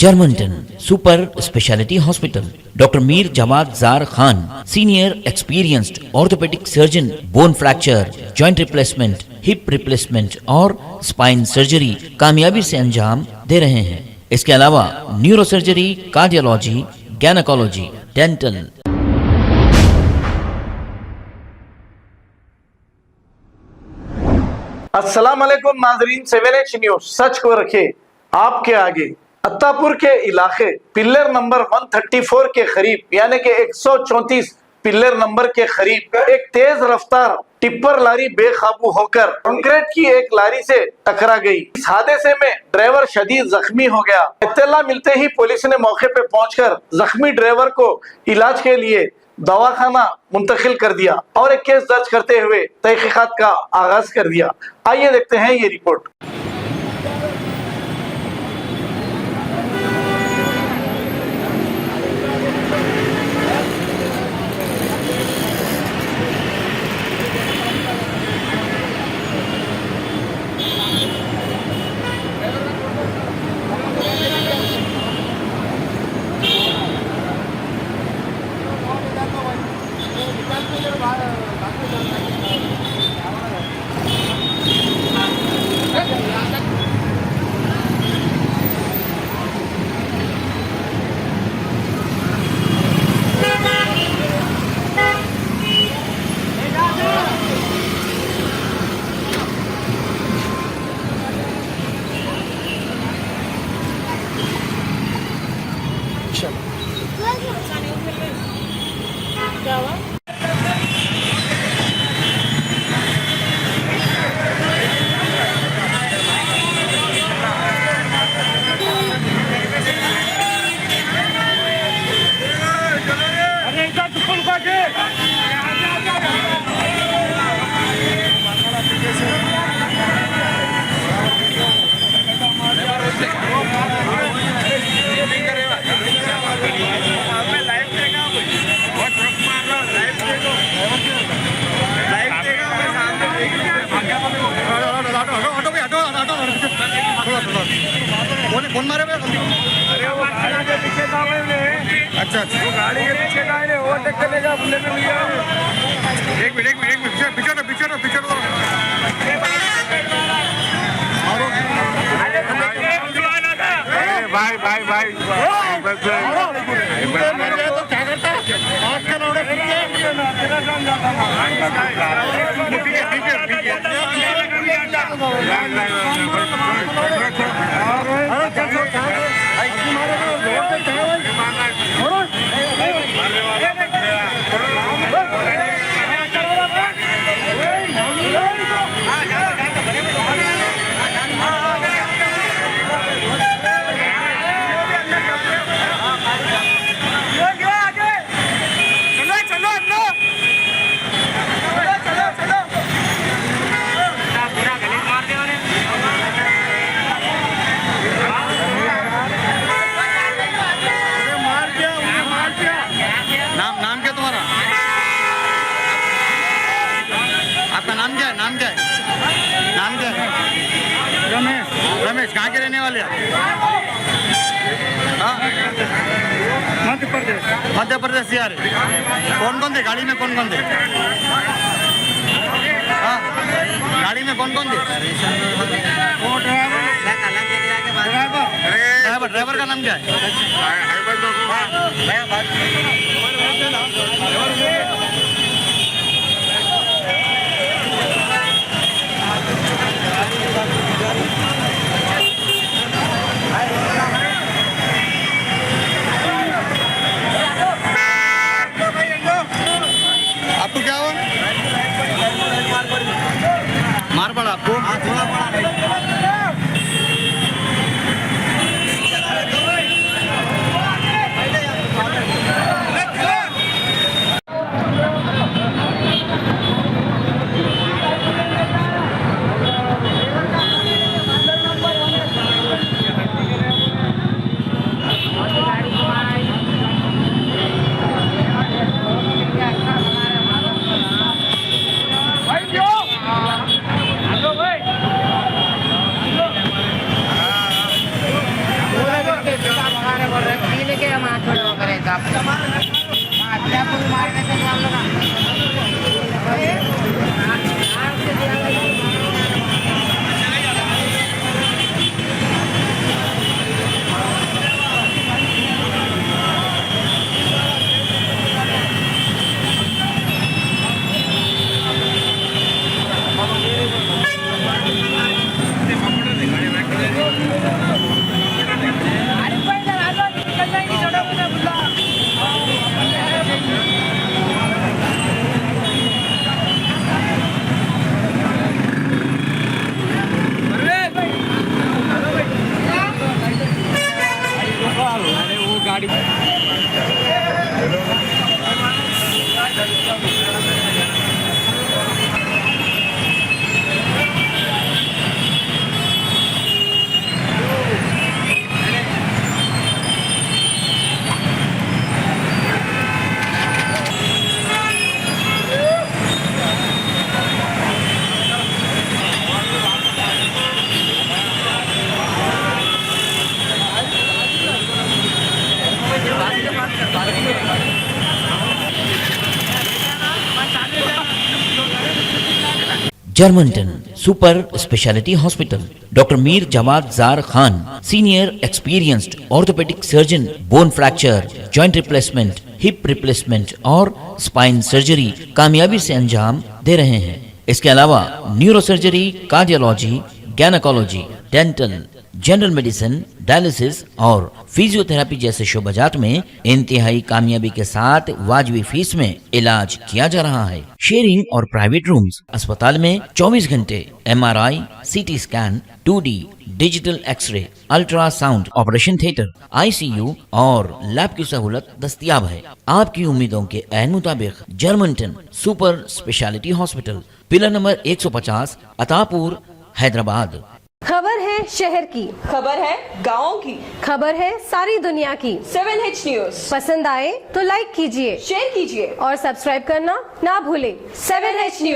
Germanton super speciality hospital, doctor Mir Jawad Jar Khan, senior experienced orthopaedic surgeon, bone fracture, joint replacement, hip replacement और spine surgery कामयाबी से अंजाम दे रहे हैं। इसके अलावा neuro surgery, cardiology, gynaecology, dental. अस्सलाम वालेकुम नाजरीन, 7H न्यूज सच को रखे आपके आगे। अत्तापुर के इलाके पिल्लर नंबर 134 के करीब यानी कि 134 पिल्लर नंबर के करीब एक तेज रफ्तार टिप्पर लारी बेकाबू होकर कंक्रीट की एक लारी से टकरा गई। इस हादसे में ड्राइवर शदीद जख्मी हो गया। इत्तला मिलते ही पुलिस ने मौके पे पहुंचकर जख्मी ड्राइवर को इलाज के लिए दवाखाना मुंतकिल कर दिया और एक केस दर्ज करते हुए तहकीकात का आगाज कर दिया। आइए देखते हैं ये रिपोर्ट। क्या हुआ? कौन मारे भाई? अरे वो गाड़ी के पीछे था भाई उन्हें। अच्छा अच्छा, वो गाड़ी के पीछे था, इन्हें ओवरटेक करने का बुलेट में लिया। एक मिनट पीछे भाई भाई भाई नाम क्या तुम्हारा? आपका नाम क्या है? नाम क्या है? रमेश। कहाँ के रहने वाले? मध्य प्रदेश से आ रहे। कौन थे गाड़ी में? कौन थे? गाड़ी में कौन थे? ड्राइवर का नाम क्या है? आपको क्या हुआ? मार पड़ा आपको? थोड़ा पड़ा। Germanton super speciality hospital, doctor Mir Jamat Zar Khan, senior experienced orthopaedic surgeon, bone fracture, joint replacement, hip replacement और स्पाइन सर्जरी कामयाबी से अंजाम दे रहे हैं। इसके अलावा neuro surgery, cardiology, gynaecology, dental, general medicine, dialysis और फिजियोथेरेपी जैसे शोबाजात में इंतहाई कामयाबी के साथ वाजबी फीस में इलाज किया जा रहा है। शेयरिंग और प्राइवेट रूम्स, अस्पताल में 24 घंटे MRI, CT scan, 2D digital x ray, ultrasound, operation theatre, ICU और लैब की सहूलत दस्तयाब है। आपकी उम्मीदों के ऐन मुताबिक Germanton super speciality hospital, pillar number 150, Attapur, Hyderabad. खबर है शहर की, खबर है गाँव की, खबर है सारी दुनिया की। 7H न्यूज पसंद आए तो लाइक कीजिए, शेयर कीजिए और सब्सक्राइब करना ना भूलें। 7H news.